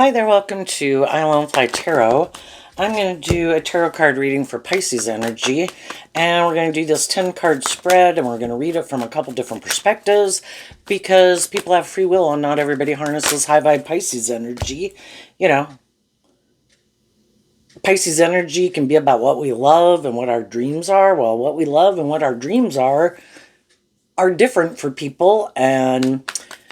Hi there, welcome to Island Fly Tarot. I'm going to do a tarot card reading for Pisces energy, and we're going to do this 10-card spread, and we're going to read it from a couple different perspectives, because people have free will and not everybody harnesses high-vibe Pisces energy. You know, Pisces energy can be about what we love and what our dreams are. Well, what we love and what our dreams are different for people, and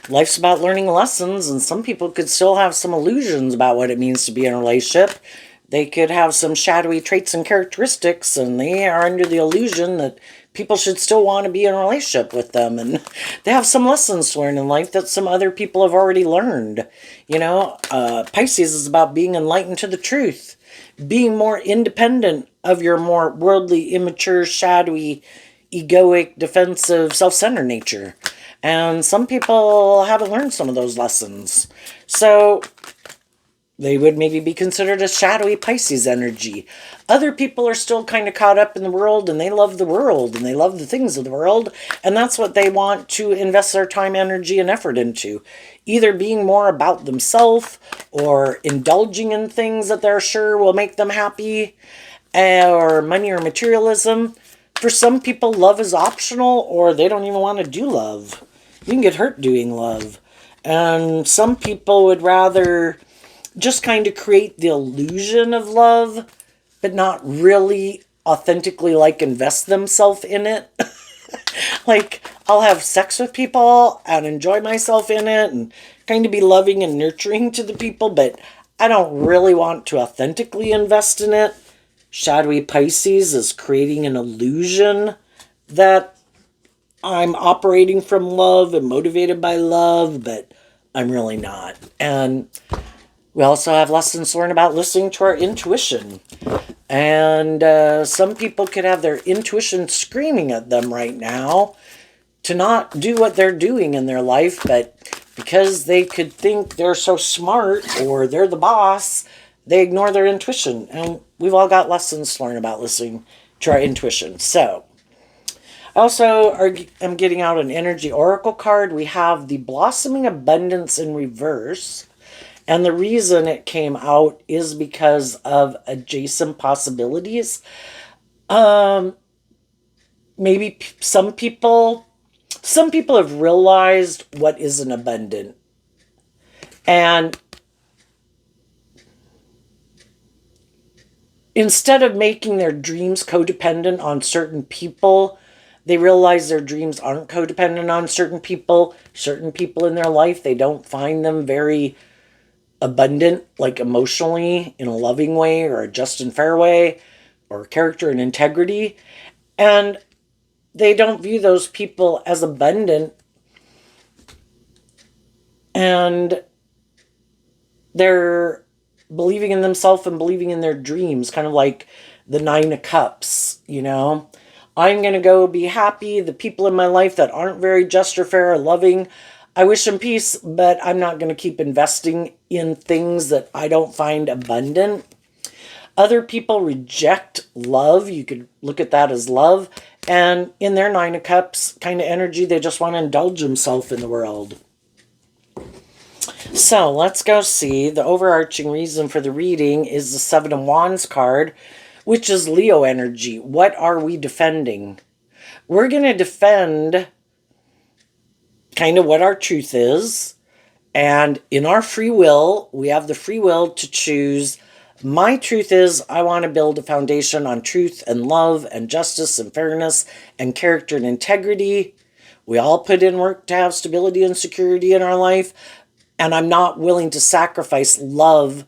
life's about learning lessons, and some people could still have some illusions about what it means to be in a relationship. They could have some shadowy traits and characteristics, and they are under the illusion that people should still want to be in a relationship with them, and they have some lessons to learn in life that some other people have already learned. You know, Pisces is about being enlightened to the truth, being more independent of your more worldly, immature, shadowy, egoic, defensive, self-centered nature. And some people haven't learned some of those lessons. So they would maybe be considered a shadowy Pisces energy. Other people are still kind of caught up in the world, and they love the world, and they love the things of the world, and that's what they want to invest their time, energy, and effort into. Either being more about themselves, or indulging in things that they're sure will make them happy, or money or materialism. For some people, love is optional, or they don't even want to do love. You can get hurt doing love. And some people would rather just kind of create the illusion of love, but not really authentically invest themselves in it. Like, I'll have sex with people and enjoy myself in it and kind of be loving and nurturing to the people, but I don't really want to authentically invest in it. Shadowy Pisces is creating an illusion that I'm operating from love and motivated by love, but I'm really not. And we also have lessons learned about listening to our intuition. And some people could have their intuition screaming at them right now to not do what they're doing in their life, but because they could think they're so smart or they're the boss, they ignore their intuition. And we've all got lessons to learn about listening to our intuition. So, also, I'm getting out an energy oracle card. We have the Blossoming Abundance in reverse. And the reason it came out is because of adjacent possibilities. Maybe some people have realized what isn't abundant. And instead of making their dreams codependent on certain people, they realize their dreams aren't codependent on certain people. Certain people in their life, they don't find them very abundant, like emotionally, in a loving way, or a just and fair way, or character and integrity. And they don't view those people as abundant. And they're believing in themselves and believing in their dreams, kind of like the Nine of Cups, you know? I'm going to go be happy. The people in my life that aren't very just or fair or loving, I wish them peace, but I'm not going to keep investing in things that I don't find abundant. Other people reject love. You could look at that as love. And in their Nine of Cups kind of energy, they just want to indulge themselves in the world. So let's go see. The overarching reason for the reading is the Seven of Wands card, which is Leo energy. What are we defending? We're going to defend kind of what our truth is. And in our free will, we have the free will to choose. My truth is I want to build a foundation on truth and love and justice and fairness and character and integrity. We all put in work to have stability and security in our life. And I'm not willing to sacrifice love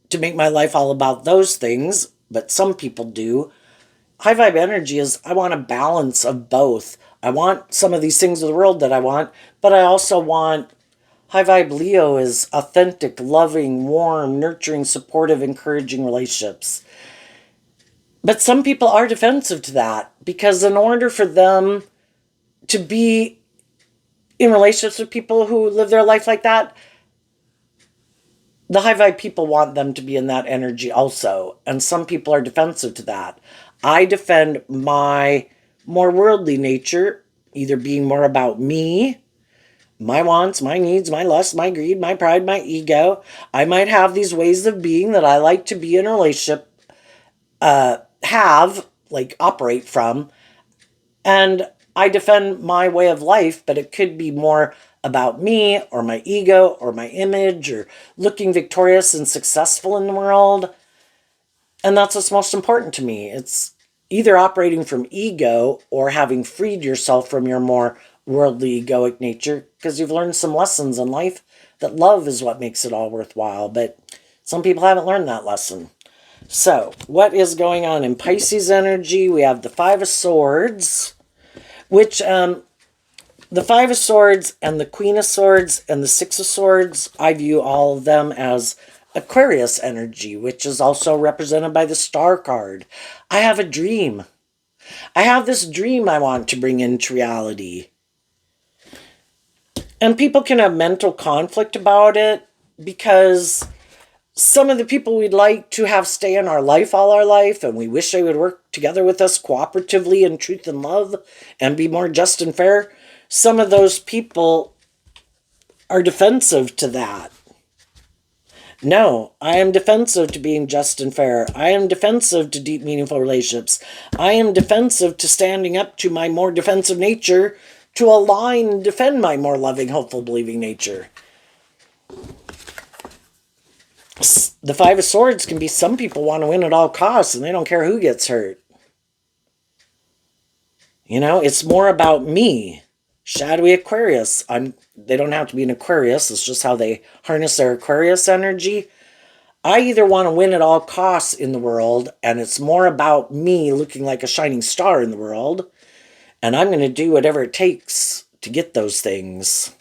to make my life all about those things, but some people do. High vibe energy is I want a balance of both. I want some of these things of the world that I want, but I also want high vibe Leo is authentic, loving, warm, nurturing, supportive, encouraging relationships. But some people are defensive to that, because in order for them to be in relationships with people who live their life like that, the high vibe people want them to be in that energy also. And some people are defensive to that. I defend my more worldly nature, either being more about me, my wants, my needs, my lust, my greed, my pride, my ego. I might have these ways of being that I like to be in a relationship, operate from, and I defend my way of life, but it could be more about me or my ego or my image or looking victorious and successful in the world. And that's what's most important to me. It's either operating from ego or having freed yourself from your more worldly egoic nature because you've learned some lessons in life that love is what makes it all worthwhile. But some people haven't learned that lesson. So, what is going on in Pisces energy? We have the Five of Swords, which the Five of Swords and the Queen of Swords and the Six of Swords, I view all of them as Aquarius energy, which is also represented by the Star card. I have a dream. I have this dream I want to bring into reality. And people can have mental conflict about it because some of the people we'd like to have stay in our life all our life, and we wish they would work together with us cooperatively in truth and love and be more just and fair, some of those people are defensive to that. No, I am defensive to being just and fair. I am defensive to deep, meaningful relationships. I am defensive to standing up to my more defensive nature to align and defend my more loving, hopeful, believing nature. The Five of Swords can be some people want to win at all costs and they don't care who gets hurt. You know, it's more about me. Shadowy Aquarius. They don't have to be an Aquarius. It's just how they harness their Aquarius energy. I either want to win at all costs in the world, and it's more about me looking like a shining star in the world, and I'm going to do whatever it takes to get those things.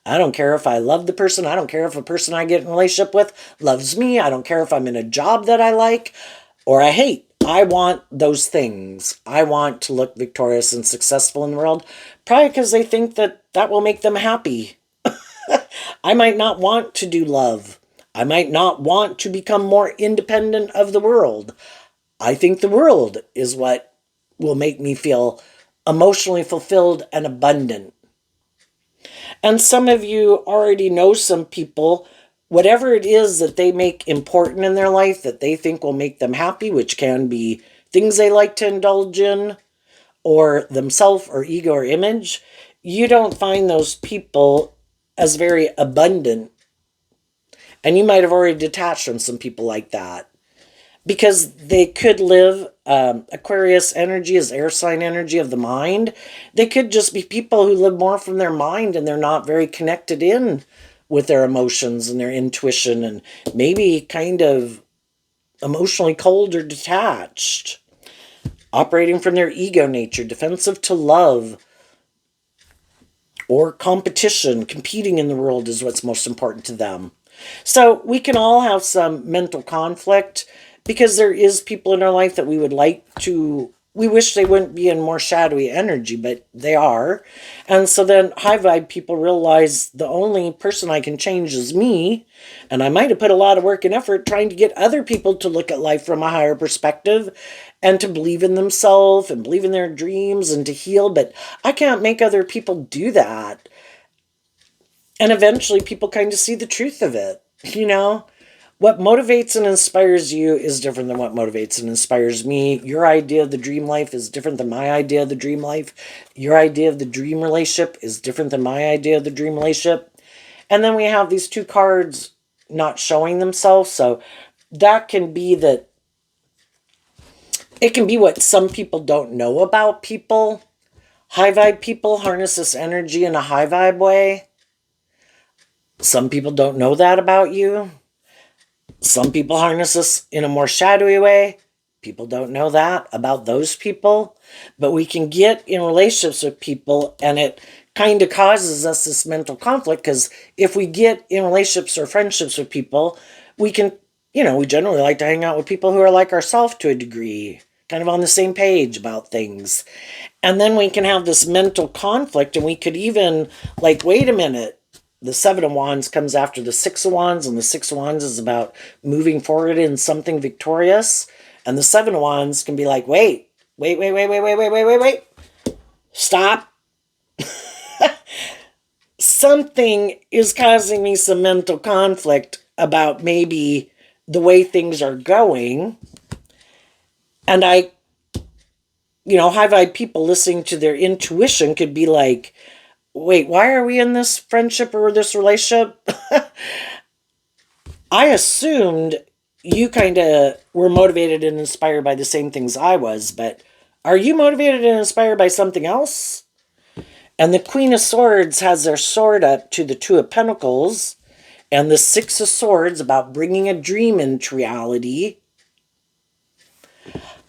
I don't care if I love the person. I don't care if a person I get in a relationship with loves me. I don't care if I'm in a job that I like or I hate. I want those things. I want to look victorious and successful in the world, probably because they think that that will make them happy. I might not want to do love. I might not want to become more independent of the world. I think the world is what will make me feel emotionally fulfilled and abundant. And some of you already know some people, whatever it is that they make important in their life that they think will make them happy, which can be things they like to indulge in, or themselves or ego or image, you don't find those people as very abundant. And you might have already detached from some people like that. Because they could live, Aquarius energy is air sign energy of the mind. They could just be people who live more from their mind and they're not very connected in with their emotions and their intuition and maybe kind of emotionally cold or detached. Operating from their ego nature, defensive to love or competition, competing in the world is what's most important to them. So we can all have some mental conflict because there is people in our life that we wish they wouldn't be in more shadowy energy, but they are. And so then high vibe people realize the only person I can change is me. And I might have put a lot of work and effort trying to get other people to look at life from a higher perspective and to believe in themselves and believe in their dreams and to heal. But I can't make other people do that. And eventually people kind of see the truth of it, you know? What motivates and inspires you is different than what motivates and inspires me. Your idea of the dream life is different than my idea of the dream life. Your idea of the dream relationship is different than my idea of the dream relationship. And then we have these two cards not showing themselves. So that can be that it can be what some people don't know about people. High vibe people harness this energy in a high vibe way. Some people don't know that about you. Some people harness this in a more shadowy way. People don't know that about those people. But we can get in relationships with people and it kind of causes us this mental conflict because if we get in relationships or friendships with people, we can, we generally like to hang out with people who are like ourselves to a degree, kind of on the same page about things. And then we can have this mental conflict and we could even wait a minute. The Seven of Wands comes after the Six of Wands, and the Six of Wands is about moving forward in something victorious. And the Seven of Wands can be like, wait. Stop. something is causing me some mental conflict about maybe the way things are going. And high vibe people listening to their intuition could be like, wait, why are we in this friendship or this relationship? I assumed you kind of were motivated and inspired by the same things I was, but are you motivated and inspired by something else? And the Queen of Swords has their sword up to the Two of Pentacles, and the Six of Swords about bringing a dream into reality.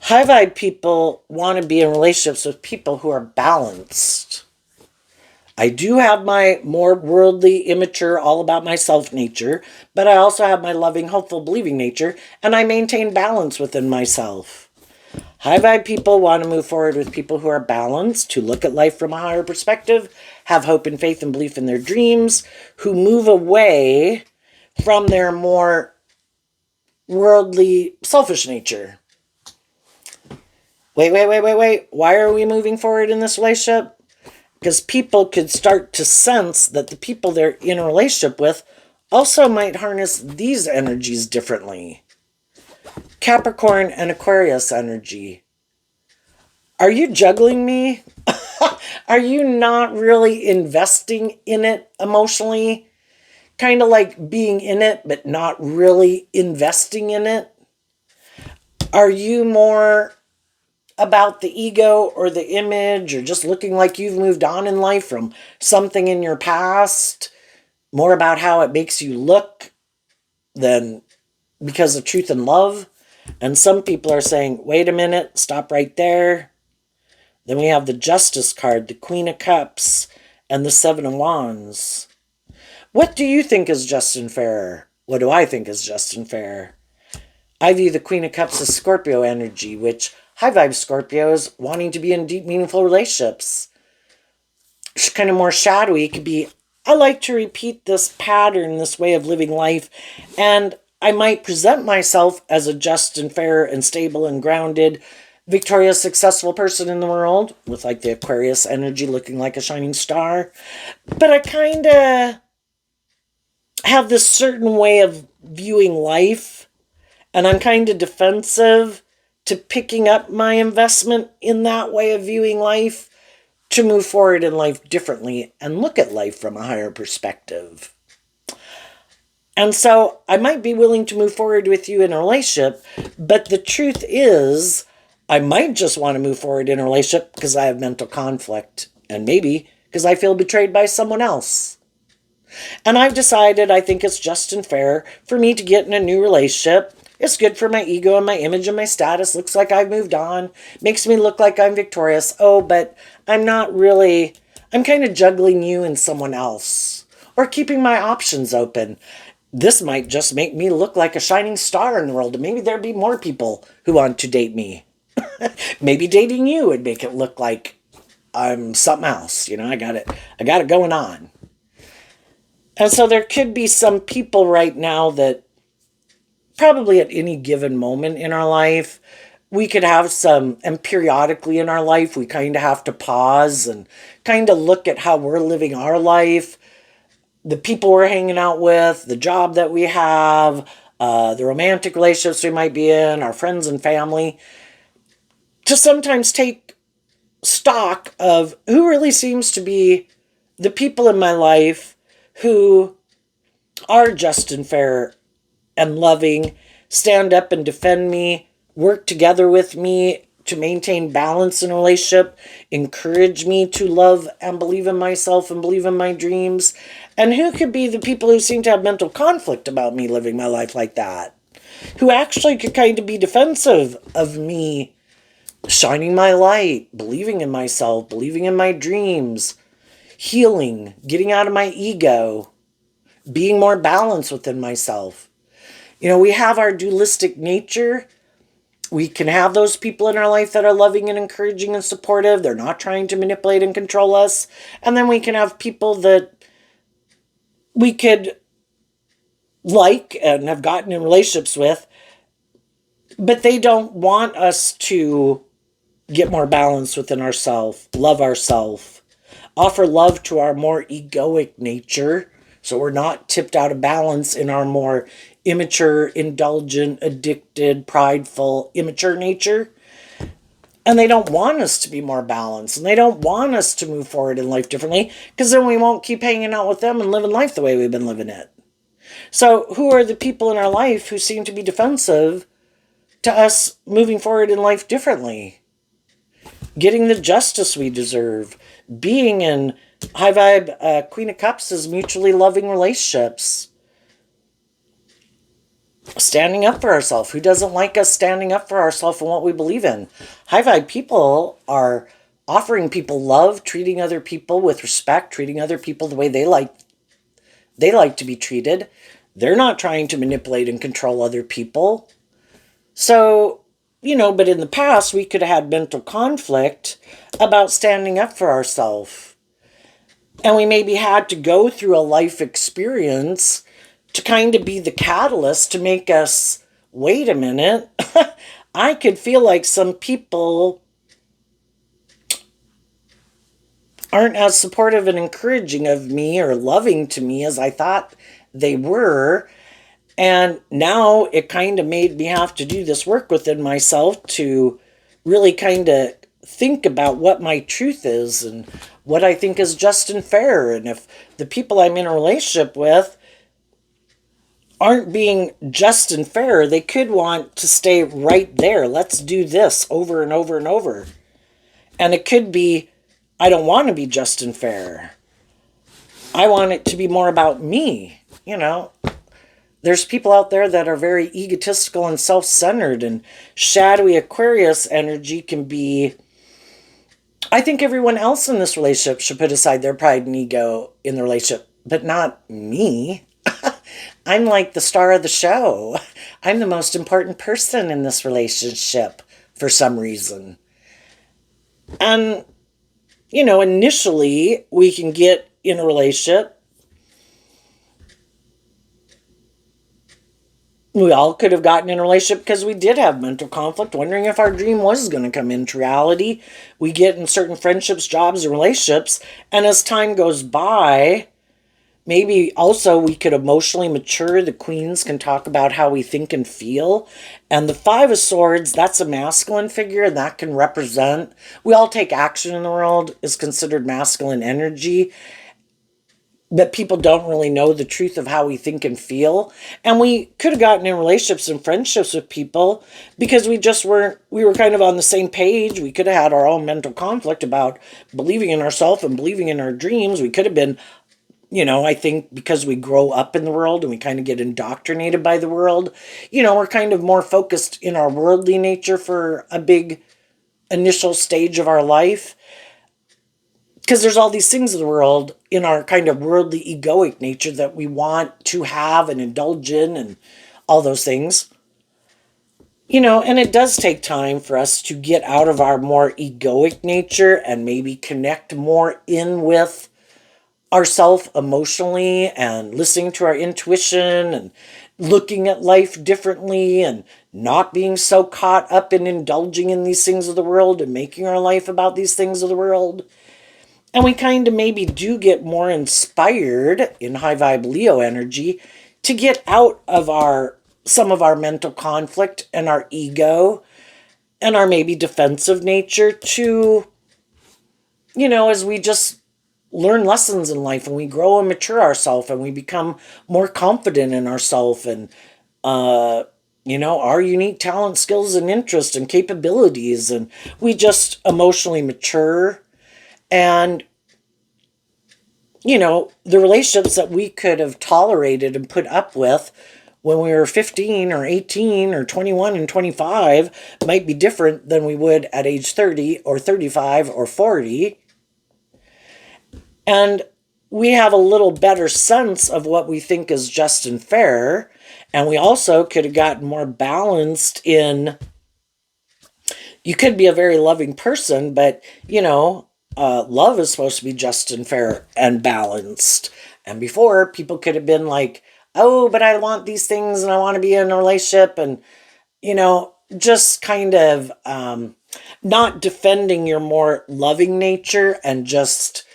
High vibe people want to be in relationships with people who are balanced. I do have my more worldly, immature, all about myself nature, but I also have my loving, hopeful, believing nature, and I maintain balance within myself. High vibe people want to move forward with people who are balanced, who look at life from a higher perspective, have hope and faith and belief in their dreams, who move away from their more worldly, selfish nature. Wait. Why are we moving forward in this relationship? Because people could start to sense that the people they're in a relationship with also might harness these energies differently. Capricorn and Aquarius energy. Are you juggling me? Are you not really investing in it emotionally? Kind of like being in it, but not really investing in it? Are you more about the ego or the image, or just looking like you've moved on in life from something in your past? More about how it makes you look than because of truth and love? And some people are saying, wait a minute, stop right there. Then we have the Justice card, the Queen of Cups, and the Seven of Wands. What do you think is just and fair? What do I think is just and fair? I view the Queen of Cups as Scorpio energy, which high vibe Scorpios wanting to be in deep, meaningful relationships. Kind of more shadowy could be, I like to repeat this pattern, this way of living life, and I might present myself as a just and fair and stable and grounded, victorious, successful person in the world, with like the Aquarius energy looking like a shining star. But I kind of have this certain way of viewing life, and I'm kind of defensive to picking up my investment in that way of viewing life to move forward in life differently and look at life from a higher perspective. And so I might be willing to move forward with you in a relationship, but the truth is I might just want to move forward in a relationship because I have mental conflict, and maybe because I feel betrayed by someone else. And I've decided I think it's just and fair for me to get in a new relationship. It's good for my ego and my image and my status. Looks like I've moved on. Makes me look like I'm victorious. Oh, but I'm not really. I'm kind of juggling you and someone else. Or keeping my options open. This might just make me look like a shining star in the world. And maybe there'd be more people who want to date me. Maybe dating you would make it look like I'm something else. I got it going on. And so there could be some people right now that probably at any given moment in our life, we could have some, and periodically in our life, we kind of have to pause and kind of look at how we're living our life, the people we're hanging out with, the job that we have, the romantic relationships we might be in, our friends and family, to sometimes take stock of who really seems to be the people in my life who are just and fair and loving, stand up and defend me, work together with me to maintain balance in a relationship, encourage me to love and believe in myself and believe in my dreams. And who could be the people who seem to have mental conflict about me living my life like that? Who actually could kind of be defensive of me shining my light, believing in myself, believing in my dreams, healing, getting out of my ego, being more balanced within myself. We have our dualistic nature. We can have those people in our life that are loving and encouraging and supportive. They're not trying to manipulate and control us. And then we can have people that we could like and have gotten in relationships with, but they don't want us to get more balance within ourselves, love ourselves, offer love to our more egoic nature, so we're not tipped out of balance in our more immature, indulgent, addicted, prideful, immature nature. And they don't want us to be more balanced, and they don't want us to move forward in life differently, because then we won't keep hanging out with them and living life the way we've been living it. So, who are the people in our life who seem to be defensive to us moving forward in life differently? Getting the justice we deserve, being in high vibe Queen of Cups is mutually loving relationships. Standing up for ourselves. Who doesn't like us standing up for ourselves and what we believe in? High vibe people are offering people love, treating other people with respect, treating other people the way they like to be treated. They're not trying to manipulate and control other people. So, but in the past, we could have had mental conflict about standing up for ourselves. And we maybe had to go through a life experience to kind of be the catalyst to make us, wait a minute, I could feel like some people aren't as supportive and encouraging of me or loving to me as I thought they were. And now it kind of made me have to do this work within myself to really kind of think about what my truth is and what I think is just and fair. And if the people I'm in a relationship with aren't being just and fair, they could want to stay right there. Let's do this over and over and over. And it could be, I don't want to be just and fair. I want it to be more about me. There's people out there that are very egotistical and self-centered, and shadowy Aquarius energy can be, I think everyone else in this relationship should put aside their pride and ego in the relationship, but not me. I'm like the star of the show. I'm the most important person in this relationship for some reason. And, initially we can get in a relationship. We all could have gotten in a relationship because we did have mental conflict, wondering if our dream was going to come into reality. We get in certain friendships, jobs, and relationships. And as time goes by, maybe also we could emotionally mature. The queens can talk about how we think and feel. And the Five of Swords, that's a masculine figure, and that can represent, we all take action in the world, is considered masculine energy. But people don't really know the truth of how we think and feel. And we could have gotten in relationships and friendships with people because we were kind of on the same page. We could have had our own mental conflict about believing in ourselves and believing in our dreams. We could have been, I think because we grow up in the world and we kind of get indoctrinated by the world, we're kind of more focused in our worldly nature for a big initial stage of our life. Because there's all these things in the world in our kind of worldly egoic nature that we want to have and indulge in and all those things. And it does take time for us to get out of our more egoic nature and maybe connect more in with ourself emotionally and listening to our intuition and looking at life differently and not being so caught up in indulging in these things of the world and making our life about these things of the world. And we kind of maybe do get more inspired in high vibe Leo energy to get out of some of our mental conflict and our ego and our maybe defensive nature to, as we just learn lessons in life and we grow and mature ourselves and we become more confident in ourselves and, our unique talent, skills, and interests and capabilities. And we just emotionally mature. And, the relationships that we could have tolerated and put up with when we were 15 or 18 or 21 and 25 might be different than we would at age 30 or 35 or 40. And we have a little better sense of what we think is just and fair. And we also could have gotten more balanced in, you could be a very loving person, but, love is supposed to be just and fair and balanced. And before, people could have been like, oh, but I want these things and I want to be in a relationship. And, just kind of not defending your more loving nature and just,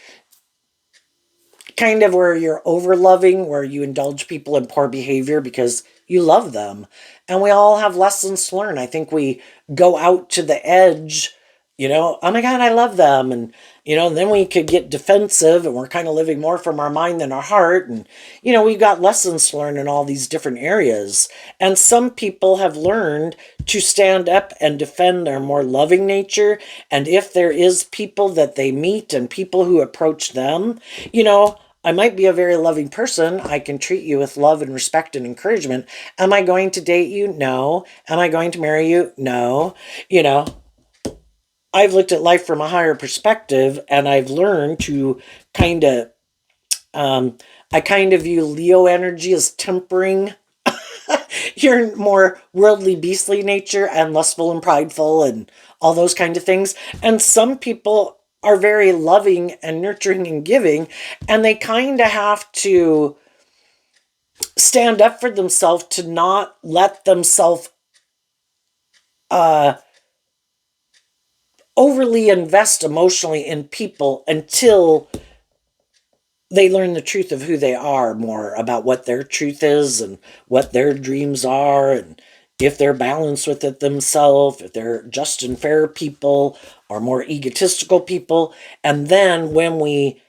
kind of where you're over loving, where you indulge people in poor behavior because you love them. And we all have lessons to learn. I think we go out to the edge, oh my God, I love them. And, and then we could get defensive and we're kind of living more from our mind than our heart. And, we've got lessons to learn in all these different areas. And some people have learned to stand up and defend their more loving nature. And if there is people that they meet and people who approach them, I might be a very loving person. I can treat you with love and respect and encouragement. Am I going to date you? No. Am I going to marry you? No. I've looked at life from a higher perspective and I've learned to kind of, I kind of view Leo energy as tempering your more worldly, beastly nature and lustful and prideful and all those kind of things. And some people are very loving and nurturing and giving, and they kind of have to stand up for themselves to not let themselves overly invest emotionally in people until they learn the truth of who they are, more about what their truth is and what their dreams are, and if they're balanced with it themselves, if they're just and fair people or more egotistical people. And then when we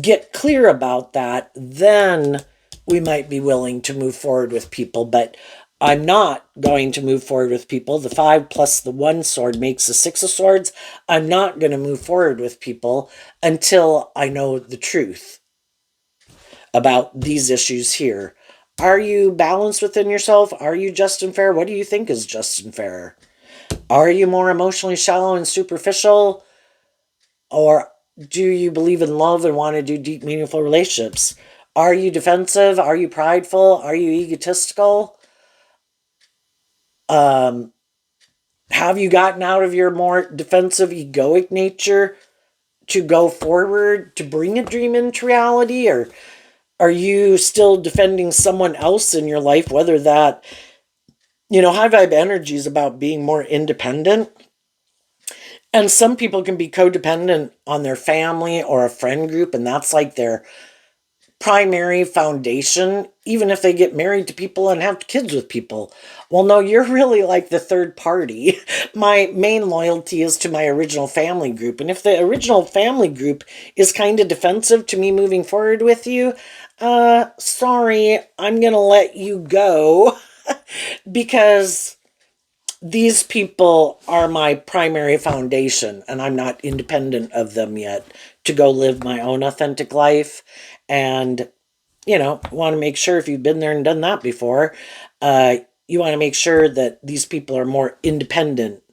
get clear about that, then we might be willing to move forward with people. But I'm not going to move forward with people. The 5 plus the 1 sword makes the 6 of swords. I'm not going to move forward with people until I know the truth about these issues here. Are you balanced within yourself? Are you just and fair? What do you think is just and fair? Are you more emotionally shallow and superficial? Or do you believe in love and want to do deep, meaningful relationships? Are you defensive? Are you prideful? Are you egotistical? Have you gotten out of your more defensive, egoic nature to go forward, to bring a dream into reality? Or are you still defending someone else in your life, whether that, high vibe energy is about being more independent. And some people can be codependent on their family or a friend group, and that's like their primary foundation, even if they get married to people and have kids with people. Well, no, you're really like the third party. My main loyalty is to my original family group. And if the original family group is kind of defensive to me moving forward with you, sorry, I'm going to let you go because these people are my primary foundation and I'm not independent of them yet to go live my own authentic life. And, want to make sure if you've been there and done that before, you want to make sure that these people are more independent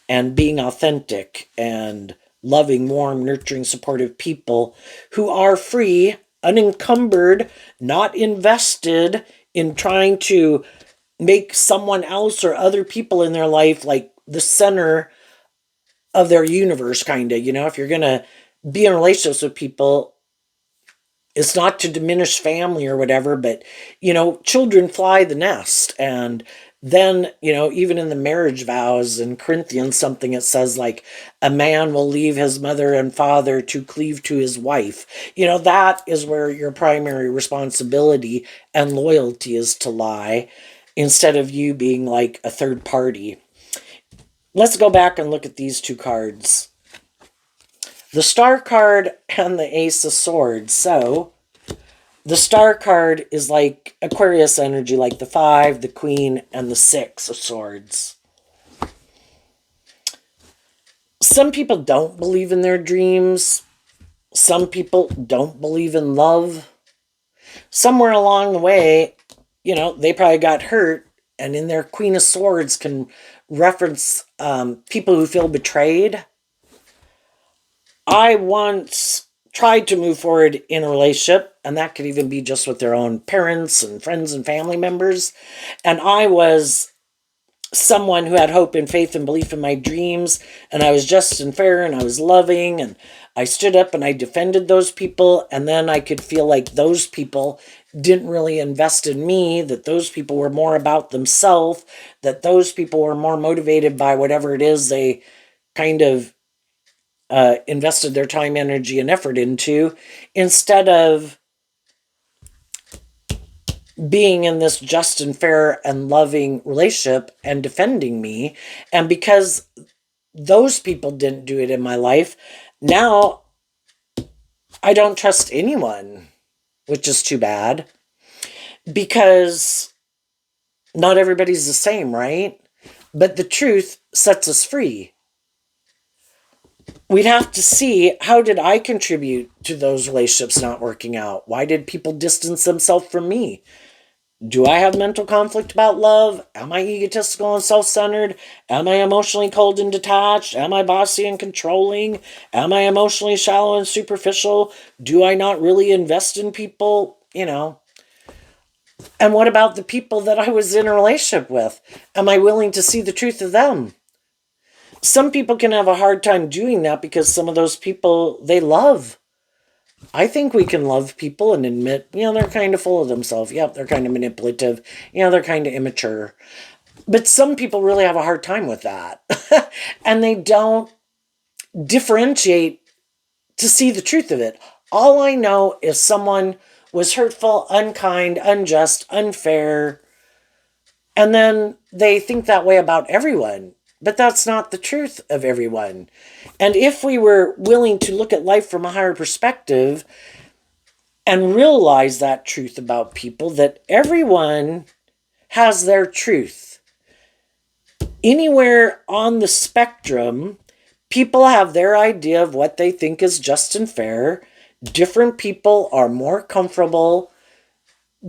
and being authentic and loving, warm, nurturing, supportive people who are free, unencumbered, not invested in trying to make someone else or other people in their life like the center of their universe, kind of. If you're going to be in relationships with people, it's not to diminish family or whatever, but, children fly the nest. And then, even in the marriage vows in Corinthians, something it says like, a man will leave his mother and father to cleave to his wife. That is where your primary responsibility and loyalty is to lie, instead of you being like a third party. Let's go back and look at these two cards. The Star card and the Ace of Swords. So, the Star card is like Aquarius energy, like the 5, the Queen, and the 6 of Swords. Some people don't believe in their dreams. Some people don't believe in love. Somewhere along the way, they probably got hurt, and in their Queen of Swords can reference people who feel betrayed. I once tried to move forward in a relationship, and that could even be just with their own parents and friends and family members. And I was someone who had hope and faith and belief in my dreams, and I was just and fair, and I was loving, and I stood up and I defended those people. And then I could feel like those people didn't really invest in me, that those people were more about themselves, that those people were more motivated by whatever it is they kind of invested their time, energy, and effort into, instead of being in this just and fair and loving relationship and defending me. And because those people didn't do it in my life, now I don't trust anyone, which is too bad, because not everybody's the same, right? But the truth sets us free. We'd have to see, how did I contribute to those relationships not working out? Why did people distance themselves from me? Do I have mental conflict about love? Am I egotistical and self-centered? Am I emotionally cold and detached? Am I bossy and controlling? Am I emotionally shallow and superficial? Do I not really invest in people? And what about the people that I was in a relationship with? Am I willing to see the truth of them? Some people can have a hard time doing that because some of those people they love. I think we can love people and admit, they're kind of full of themselves. Yep, they're kind of manipulative. They're kind of immature. But some people really have a hard time with that. And they don't differentiate to see the truth of it. All I know is someone was hurtful, unkind, unjust, unfair, and then they think that way about everyone. But that's not the truth of everyone. And if we were willing to look at life from a higher perspective and realize that truth about people, that everyone has their truth. Anywhere on the spectrum, people have their idea of what they think is just and fair. Different people are more comfortable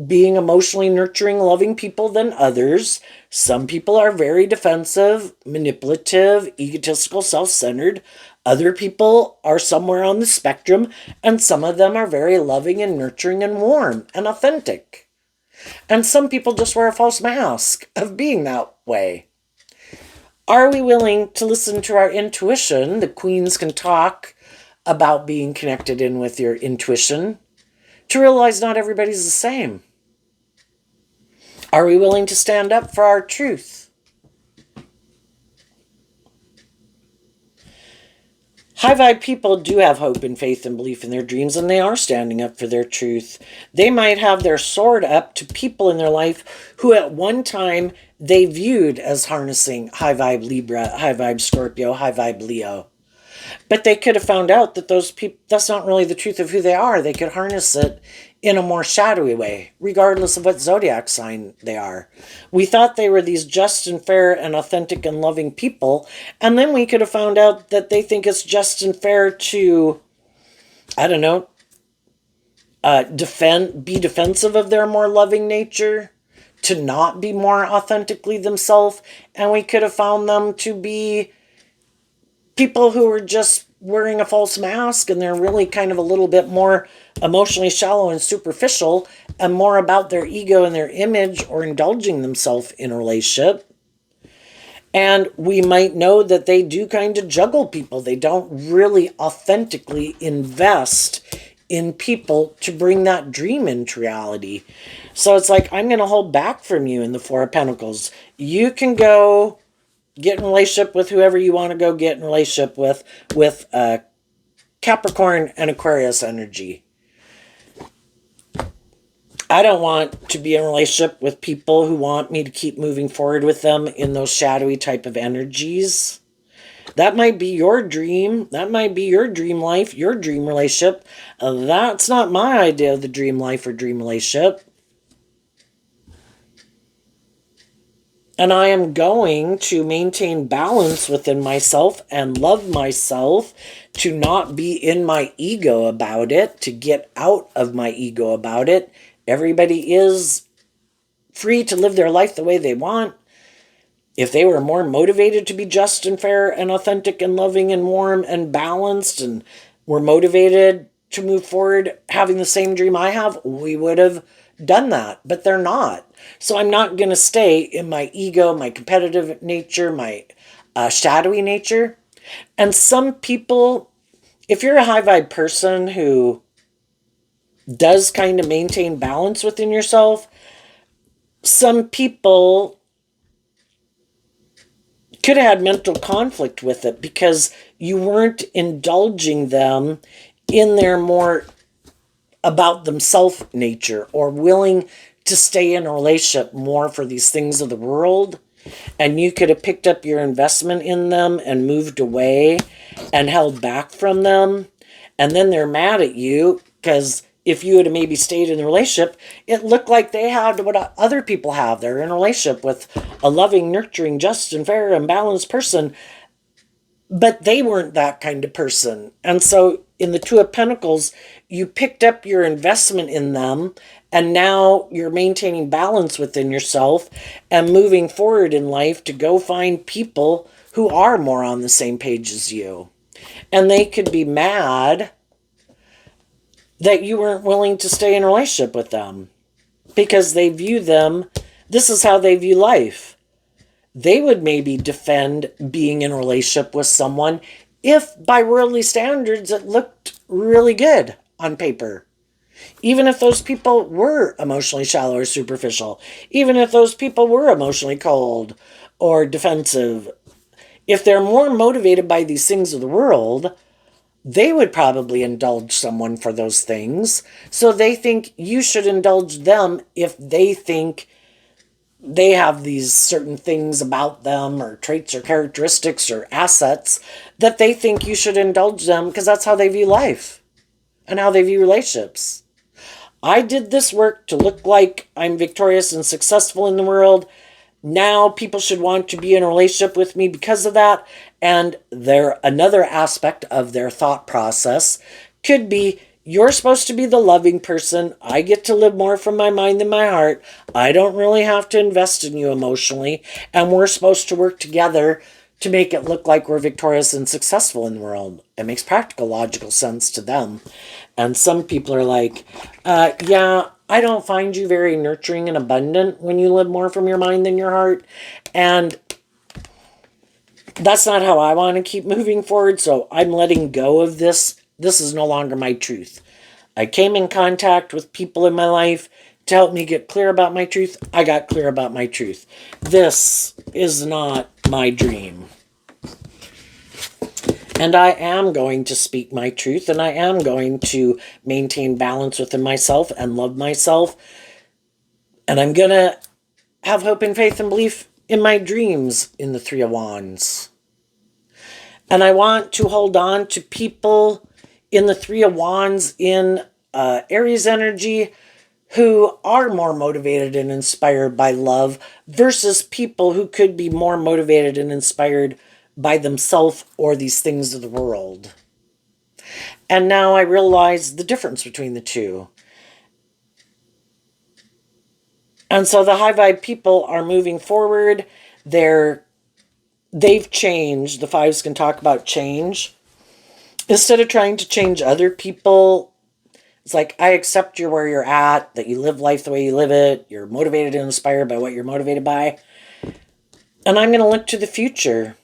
being emotionally nurturing, loving people than others. Some people are very defensive, manipulative, egotistical, self-centered. Other people are somewhere on the spectrum, and some of them are very loving and nurturing and warm and authentic. And some people just wear a false mask of being that way. Are we willing to listen to our intuition? The queens can talk about being connected in with your intuition, to realize not everybody's the same. Are we willing to stand up for our truth? High vibe people do have hope and faith and belief in their dreams, and they are standing up for their truth. They might have their sword up to people in their life who at one time they viewed as harnessing high vibe Libra, high vibe Scorpio, high vibe Leo. But they could have found out that those people, that's not really the truth of who they are. They could harness it in a more shadowy way, regardless of what zodiac sign they are. We thought they were these just and fair and authentic and loving people, and then we could have found out that they think it's just and fair to, I don't know, be defensive of their more loving nature, to not be more authentically themselves, and we could have found them to be people who are just wearing a false mask, and they're really kind of a little bit more emotionally shallow and superficial and more about their ego and their image, or indulging themselves in a relationship. And we might know that they do kind of juggle people. They don't really authentically invest in people to bring that dream into reality. So it's like, I'm going to hold back from you in the Four of Pentacles. You can go get in a relationship with whoever you want to go get in a relationship with Capricorn and Aquarius energy. I don't want to be in a relationship with people who want me to keep moving forward with them in those shadowy type of energies. That might be your dream. That might be your dream life, your dream relationship. That's not my idea of the dream life or dream relationship. And I am going to maintain balance within myself and love myself, to not be in my ego about it, to get out of my ego about it. Everybody is free to live their life the way they want. If they were more motivated to be just and fair and authentic and loving and warm and balanced, and were motivated to move forward having the same dream I have, we would have done that. But they're not. So I'm not going to stay in my ego, my competitive nature, my shadowy nature. And some people, if you're a high vibe person who does kind of maintain balance within yourself, some people could have had mental conflict with it because you weren't indulging them in their more about themselves nature, or willing to stay in a relationship more for these things of the world, and you could have picked up your investment in them and moved away and held back from them, and then they're mad at you because if you had maybe stayed in the relationship, it looked like they had what other people have. They're in a relationship with a loving, nurturing, just and fair and balanced person, but they weren't that kind of person. And so in the Two of Pentacles, you picked up your investment in them, and now you're maintaining balance within yourself and moving forward in life to go find people who are more on the same page as you. And they could be mad that you weren't willing to stay in a relationship with them because they view them, this is how they view life. They would maybe defend being in a relationship with someone if by worldly standards it looked really good on paper. Even if those people were emotionally shallow or superficial, even if those people were emotionally cold or defensive, if they're more motivated by these things of the world, they would probably indulge someone for those things. So they think you should indulge them if they think they have these certain things about them or traits or characteristics or assets that they think you should indulge them because that's how they view life and how they view relationships. I did this work to look like I'm victorious and successful in the world. Now people should want to be in a relationship with me because of that. And another aspect of their thought process could be, you're supposed to be the loving person. I get to live more from my mind than my heart. I don't really have to invest in you emotionally. And we're supposed to work together to make it look like we're victorious and successful in the world. It makes practical, logical sense to them. And some people are like, yeah, I don't find you very nurturing and abundant when you live more from your mind than your heart. And that's not how I want to keep moving forward. So I'm letting go of this. This is no longer my truth. I came in contact with people in my life to help me get clear about my truth. I got clear about my truth. This is not my dream. And I am going to speak my truth, and I am going to maintain balance within myself and love myself. And I'm going to have hope and faith and belief in my dreams in the Three of Wands. And I want to hold on to people in the Three of Wands in Aries energy who are more motivated and inspired by love versus people who could be more motivated and inspired by themselves or these things of the world. And now I realize the difference between the two. And so the high vibe people are moving forward. They've changed. The fives can talk about change. Instead of trying to change other people, it's like, I accept you're where you're at, that you live life the way you live it, you're motivated and inspired by what you're motivated by. And I'm going to look to the future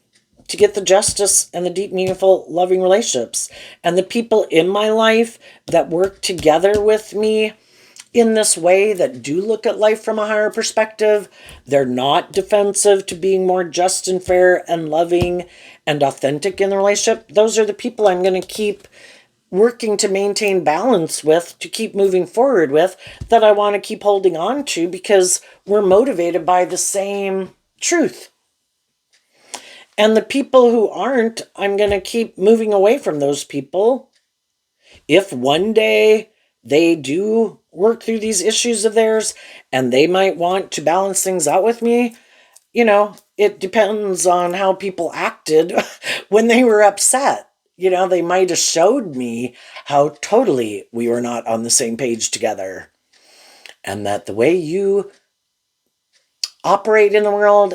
to get the justice and the deep, meaningful, loving relationships. And the people in my life that work together with me in this way, that do look at life from a higher perspective, they're not defensive to being more just and fair and loving and authentic in the relationship. Those are the people I'm going to keep working to maintain balance with, to keep moving forward with, that I want to keep holding on to because we're motivated by the same truth. And the people who aren't, I'm going to keep moving away from those people. If one day they do work through these issues of theirs and they might want to balance things out with me, it depends on how people acted when they were upset. They might have showed me how totally we were not on the same page together. And that the way you operate in the world,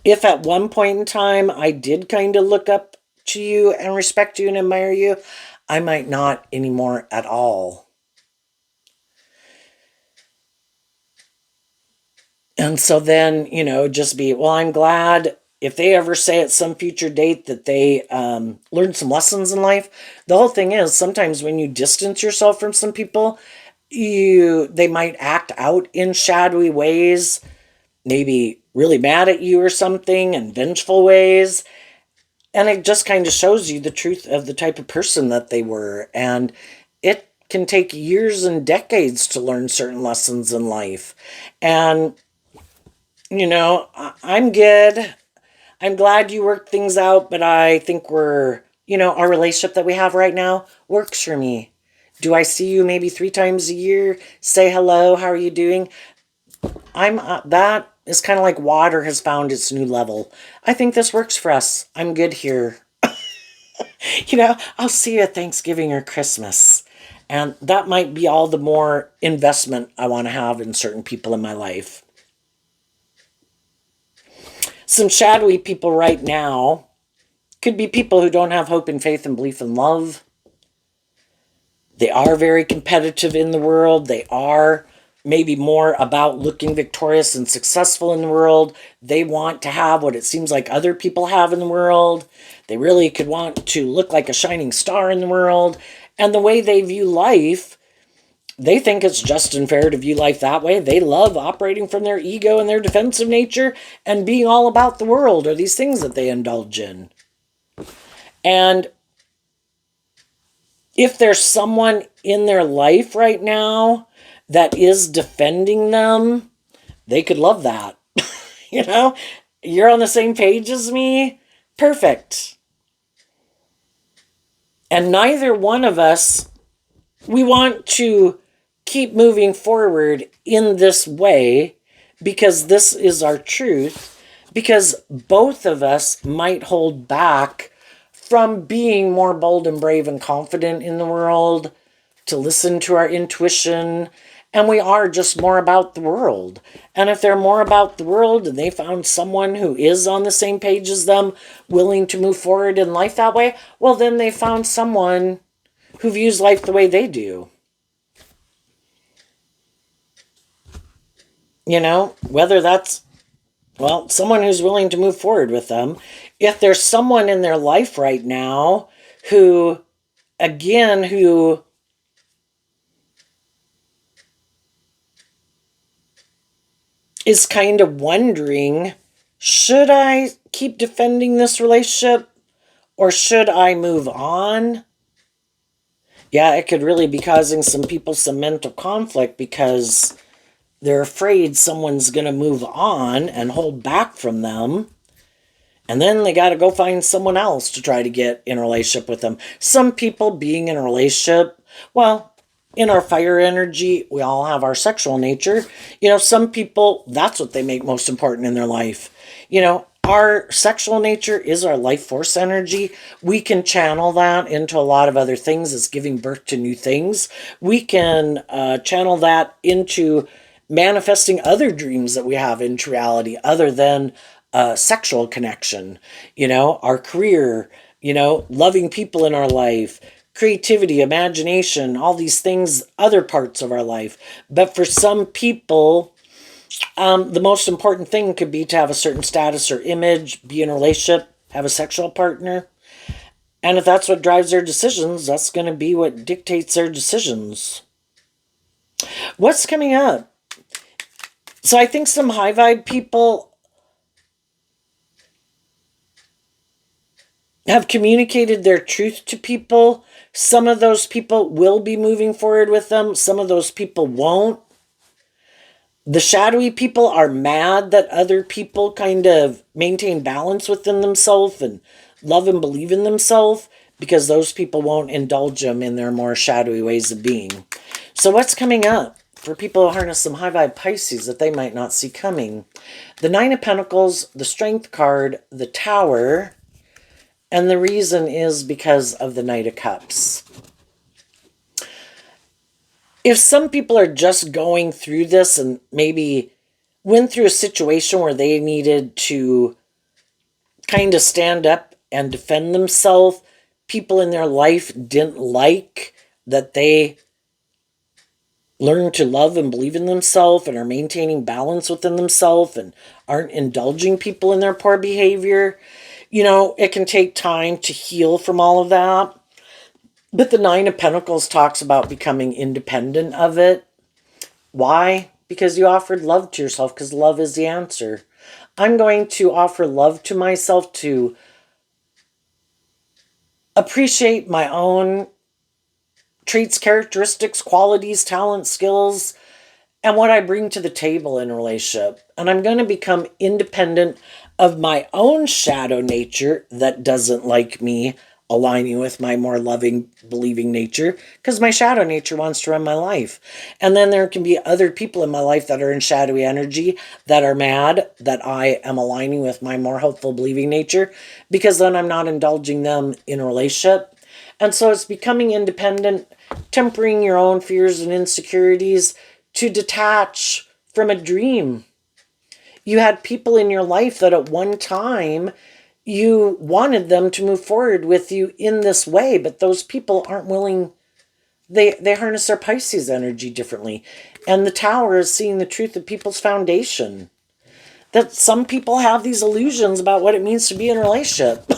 if at one point in time I did kind of look up to you and respect you and admire you, I might not anymore at all. And so then, just be, well, I'm glad if they ever say at some future date that they learned some lessons in life. The whole thing is, sometimes when you distance yourself from some people, they might act out in shadowy ways, maybe really mad at you or something, and vengeful ways. And it just kind of shows you the truth of the type of person that they were. And it can take years and decades to learn certain lessons in life. And, I'm good. I'm glad you worked things out, but I think our relationship that we have right now works for me. Do I see you maybe 3 times a year? Say hello. How are you doing? That is kind of like water has found its new level. I think this works for us. I'm good here. I'll see you at Thanksgiving or Christmas. And that might be all the more investment I want to have in certain people in my life. Some shadowy people right now could be people who don't have hope and faith and belief in love. They are very competitive in the world. They are maybe more about looking victorious and successful in the world. They want to have what it seems like other people have in the world. They really could want to look like a shining star in the world. And the way they view life, they think it's just and fair to view life that way. They love operating from their ego and their defensive nature and being all about the world or these things that they indulge in. And if there's someone in their life right now that is defending them, they could love that. You're on the same page as me. Perfect. And neither one of us, we want to keep moving forward in this way because this is our truth, because both of us might hold back from being more bold and brave and confident in the world, to listen to our intuition, and we are just more about the world. And if they're more about the world and they found someone who is on the same page as them, willing to move forward in life that way, well, then they found someone who views life the way they do. Whether that's, someone who's willing to move forward with them. If there's someone in their life right now who is kind of wondering, should I keep defending this relationship or should I move on? Yeah, it could really be causing some people some mental conflict because they're afraid someone's going to move on and hold back from them. And then they got to go find someone else to try to get in a relationship with them. Some people being in a relationship, in our fire energy, we all have our sexual nature. Some people, that's what they make most important in their life. Our sexual nature is our life force energy. We can channel that into a lot of other things as giving birth to new things. We can channel that into manifesting other dreams that we have into reality other than sexual connection. Our career, loving people in our life, creativity, imagination, all these things, other parts of our life. But for some people, the most important thing could be to have a certain status or image, be in a relationship, have a sexual partner. And if that's what drives their decisions, that's going to be what dictates their decisions. What's coming up? So I think some high vibe people have communicated their truth to people. Some of those people will be moving forward with them. Some of those people won't. The shadowy people are mad that other people kind of maintain balance within themselves and love and believe in themselves because those people won't indulge them in their more shadowy ways of being. So what's coming up for people who harness some high vibe Pisces that they might not see coming? The Nine of Pentacles, the Strength card, the Tower, and the reason is because of the Knight of Cups. If some people are just going through this and maybe went through a situation where they needed to kind of stand up and defend themselves, people in their life didn't like that they learned to love and believe in themselves and are maintaining balance within themselves and aren't indulging people in their poor behavior, it can take time to heal from all of that. But the Nine of Pentacles talks about becoming independent of it. Why? Because you offered love to yourself, because love is the answer. I'm going to offer love to myself to appreciate my own traits, characteristics, qualities, talents, skills, and what I bring to the table in a relationship. And I'm going to become independent of my own shadow nature that doesn't like me aligning with my more loving, believing nature, because my shadow nature wants to run my life. And then there can be other people in my life that are in shadowy energy that are mad that I am aligning with my more hopeful, believing nature, because then I'm not indulging them in a relationship. And so it's becoming independent, tempering your own fears and insecurities to detach from a dream. You had people in your life that at one time you wanted them to move forward with you in this way, but those people aren't willing. They harness their Pisces energy differently. And the Tower is seeing the truth of people's foundation. That some people have these illusions about what it means to be in a relationship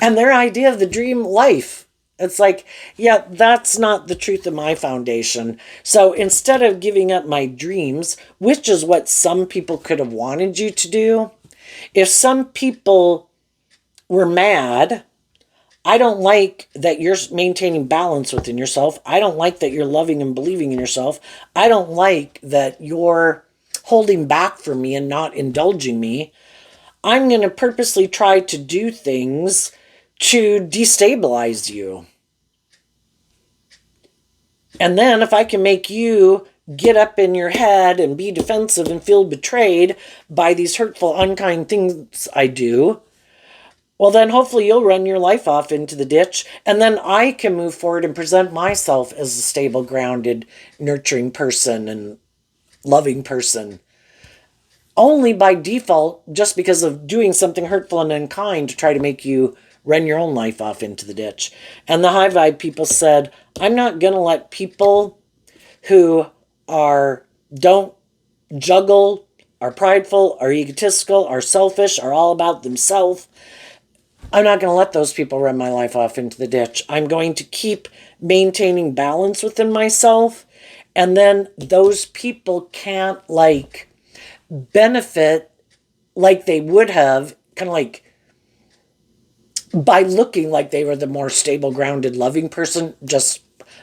and their idea of the dream life. It's like, yeah, that's not the truth of my foundation. So instead of giving up my dreams, which is what some people could have wanted you to do, if some people were mad, I don't like that you're maintaining balance within yourself. I don't like that you're loving and believing in yourself. I don't like that you're holding back from me and not indulging me. I'm going to purposely try to do things to destabilize you. And then if I can make you get up in your head and be defensive and feel betrayed by these hurtful, unkind things I do, well, then hopefully you'll run your life off into the ditch, and then I can move forward and present myself as a stable, grounded, nurturing person and loving person. Only by default, just because of doing something hurtful and unkind to try to make you run your own life off into the ditch. And the high vibe people said, I'm not going to let people who don't juggle, are prideful, are egotistical, are selfish, are all about themselves. I'm not going to let those people run my life off into the ditch. I'm going to keep maintaining balance within myself. And then those people can't benefit like they would have, kind of like by looking like they were the more stable, grounded, loving person, just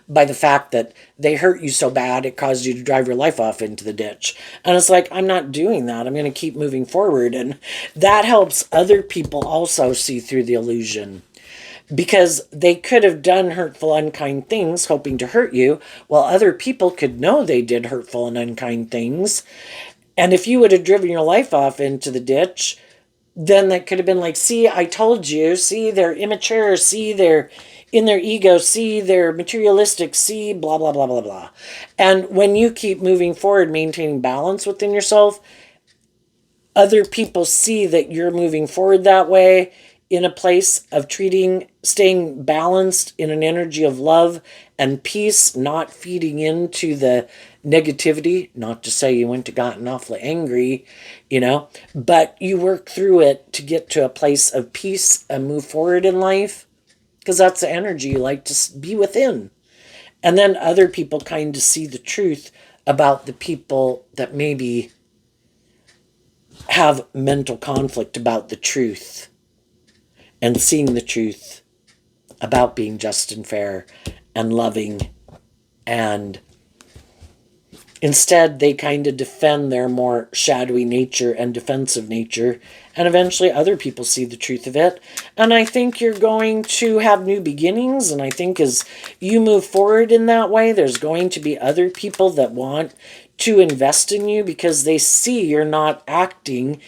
by the fact that they hurt you so bad it caused you to drive your life off into the ditch. And it's like, I'm not doing that. I'm going to keep moving forward. And that helps other people also see through the illusion, because they could have done hurtful, unkind things hoping to hurt you, while other people could know they did hurtful and unkind things. And if you would have driven your life off into the ditch, then that could have been like, see, I told you, see, they're immature, see, they're in their ego, see, they're materialistic, see, blah, blah, blah, blah, blah. And when you keep moving forward, maintaining balance within yourself, other people see that you're moving forward that way in a place of staying balanced in an energy of love and peace, not feeding into the negativity. Not to say you went to gotten awfully angry, but you work through it to get to a place of peace and move forward in life, because that's the energy you like to be within. And then other people kind of see the truth about the people that maybe have mental conflict about the truth, and seeing the truth about being just and fair and loving. And instead, they kind of defend their more shadowy nature and defensive nature. And eventually other people see the truth of it. And I think you're going to have new beginnings. And I think as you move forward in that way, there's going to be other people that want to invest in you, because they see you're not acting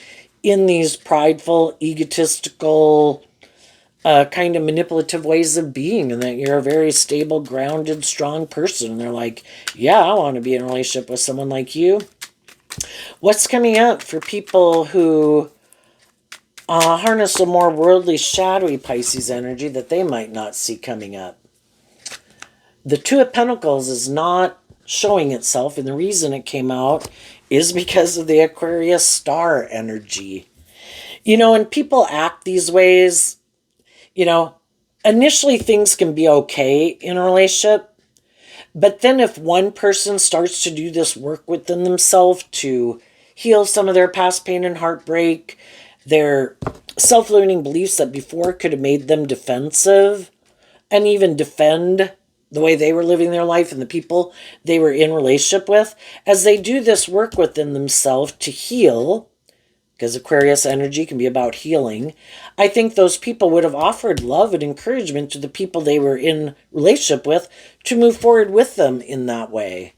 in these prideful, egotistical, kind of manipulative ways of being, and that you're a very stable, grounded, strong person. And they're like, yeah, I want to be in a relationship with someone like you. What's coming up for people who harness a more worldly, shadowy Pisces energy that they might not see coming up? The Two of Pentacles is not showing itself, and the reason it came out is because of the Aquarius star energy. When people act these ways, initially things can be okay in a relationship, but then if one person starts to do this work within themselves to heal some of their past pain and heartbreak, their self-limiting beliefs that before could have made them defensive and even defend the way they were living their life and the people they were in relationship with, as they do this work within themselves to heal, because Aquarius energy can be about healing, I think those people would have offered love and encouragement to the people they were in relationship with to move forward with them in that way.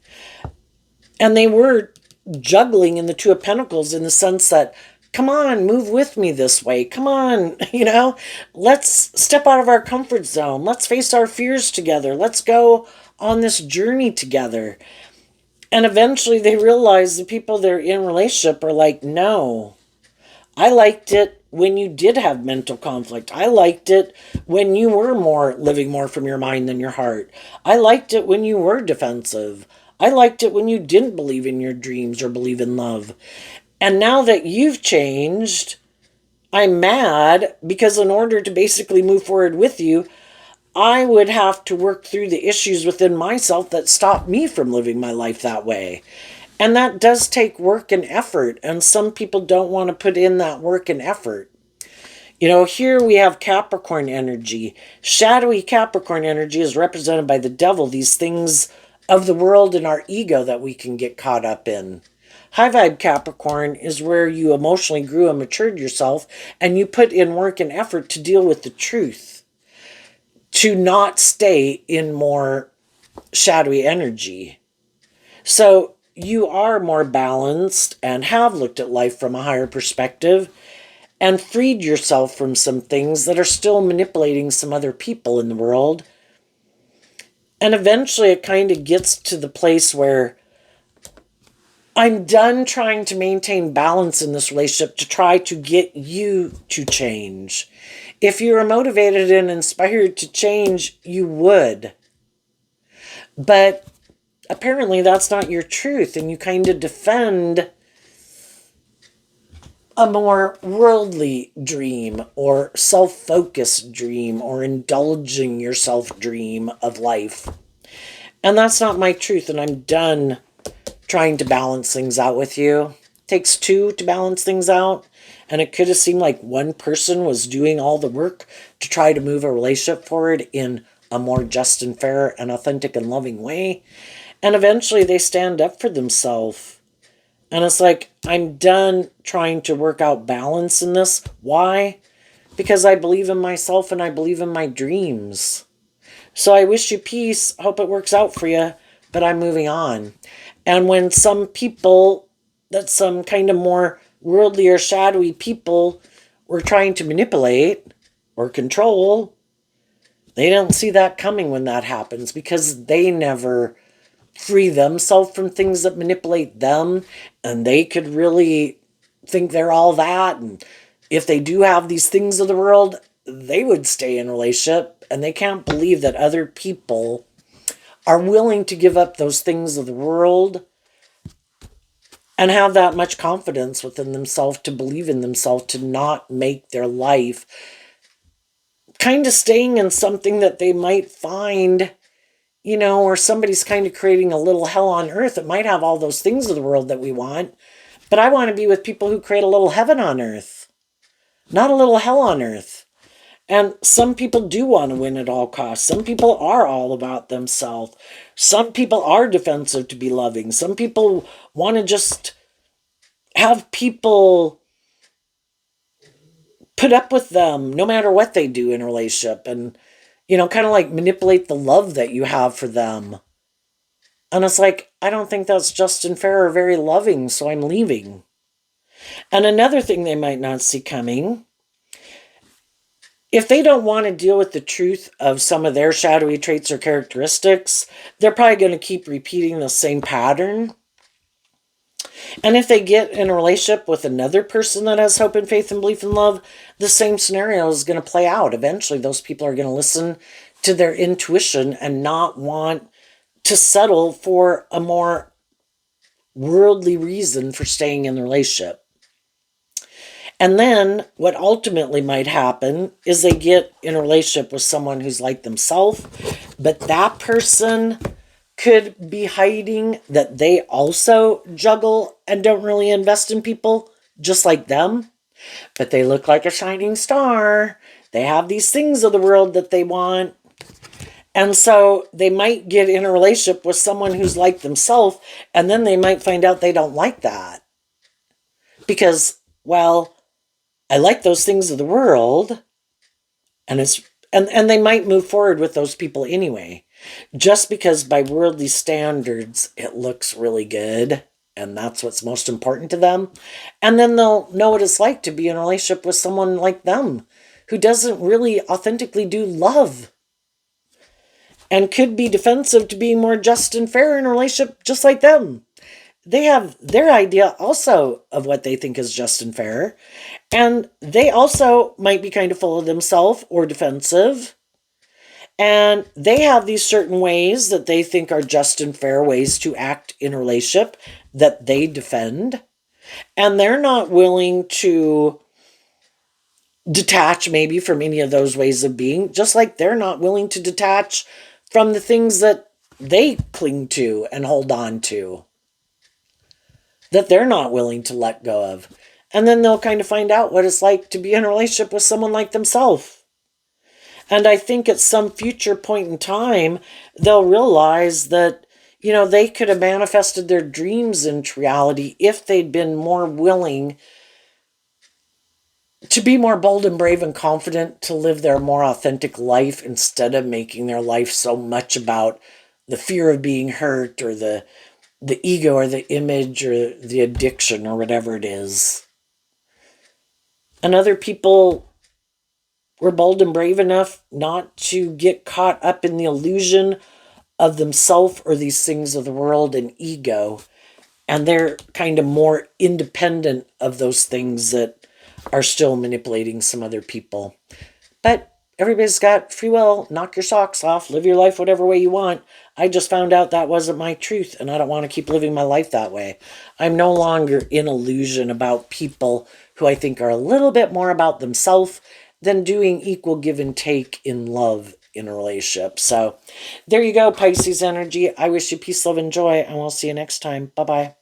And they were juggling in the Two of Pentacles in the sense that, come on, move with me this way. Come on, let's step out of our comfort zone. Let's face our fears together. Let's go on this journey together. And eventually they realize the people they're in relationship are like, no, I liked it when you did have mental conflict. I liked it when you were living more from your mind than your heart. I liked it when you were defensive. I liked it when you didn't believe in your dreams or believe in love. And now that you've changed, I'm mad because in order to basically move forward with you, I would have to work through the issues within myself that stop me from living my life that way. And that does take work and effort. And some people don't want to put in that work and effort. Here we have Capricorn energy. Shadowy Capricorn energy is represented by the devil, these things of the world and our ego that we can get caught up in. High vibe Capricorn is where you emotionally grew and matured yourself and you put in work and effort to deal with the truth, to not stay in more shadowy energy. So you are more balanced and have looked at life from a higher perspective and freed yourself from some things that are still manipulating some other people in the world. And eventually it kind of gets to the place where I'm done trying to maintain balance in this relationship to try to get you to change. If you were motivated and inspired to change, you would. But apparently that's not your truth, and you kind of defend a more worldly dream or self-focused dream or indulging yourself dream of life. And that's not my truth, and I'm done trying to balance things out with you. It takes two to balance things out, and it could have seemed like one person was doing all the work to try to move a relationship forward in a more just and fair and authentic and loving way. And eventually they stand up for themselves. And it's like, I'm done trying to work out balance in this. Why? Because I believe in myself and I believe in my dreams. So I wish you peace. Hope it works out for you. But I'm moving on. And when some people, that some kind of more worldly or shadowy people were trying to manipulate or control, they don't see that coming when that happens because they never free themselves from things that manipulate them, and they could really think they're all that. And if they do have these things of the world, they would stay in a relationship, and they can't believe that other people are willing to give up those things of the world and have that much confidence within themselves to believe in themselves, to not make their life kind of staying in something that they might find, or somebody's kind of creating a little hell on earth. It might have all those things of the world that we want, but I want to be with people who create a little heaven on earth, not a little hell on earth. And some people do want to win at all costs. Some people are all about themselves. Some people are defensive to be loving. Some people want to just have people put up with them no matter what they do in a relationship, and kind of like manipulate the love that you have for them. And it's like, I don't think that's just and fair or very loving, so I'm leaving. And another thing they might not see coming, if they don't want to deal with the truth of some of their shadowy traits or characteristics, they're probably going to keep repeating the same pattern. And if they get in a relationship with another person that has hope and faith and belief in love, the same scenario is going to play out. Eventually, those people are going to listen to their intuition and not want to settle for a more worldly reason for staying in the relationship. And then what ultimately might happen is they get in a relationship with someone who's like themselves, but that person could be hiding that they also juggle and don't really invest in people just like them, but they look like a shining star. They have these things of the world that they want. And so they might get in a relationship with someone who's like themselves, and then they might find out they don't like that. Because, well, I like those things of the world, and and they might move forward with those people anyway. Just because by worldly standards it looks really good, and that's what's most important to them. And then they'll know what it's like to be in a relationship with someone like them who doesn't really authentically do love and could be defensive to being more just and fair in a relationship just like them. They have their idea also of what they think is just and fair, and they also might be kind of full of themselves or defensive. And they have these certain ways that they think are just and fair ways to act in a relationship that they defend. And they're not willing to detach maybe from any of those ways of being, just like they're not willing to detach from the things that they cling to and hold on to, that they're not willing to let go of. And then they'll kind of find out what it's like to be in a relationship with someone like themselves. And I think at some future point in time, they'll realize that, they could have manifested their dreams into reality if they'd been more willing to be more bold and brave and confident to live their more authentic life instead of making their life so much about the fear of being hurt or the ego or the image or the addiction or whatever it is. And other people were bold and brave enough not to get caught up in the illusion of themselves or these things of the world and ego. And they're kind of more independent of those things that are still manipulating some other people. But everybody's got free will. Knock your socks off. Live your life whatever way you want. I just found out that wasn't my truth, and I don't want to keep living my life that way. I'm no longer in illusion about people who I think are a little bit more about themselves than doing equal give and take in love in a relationship. So there you go, Pisces energy. I wish you peace, love, and joy, and we'll see you next time. Bye-bye.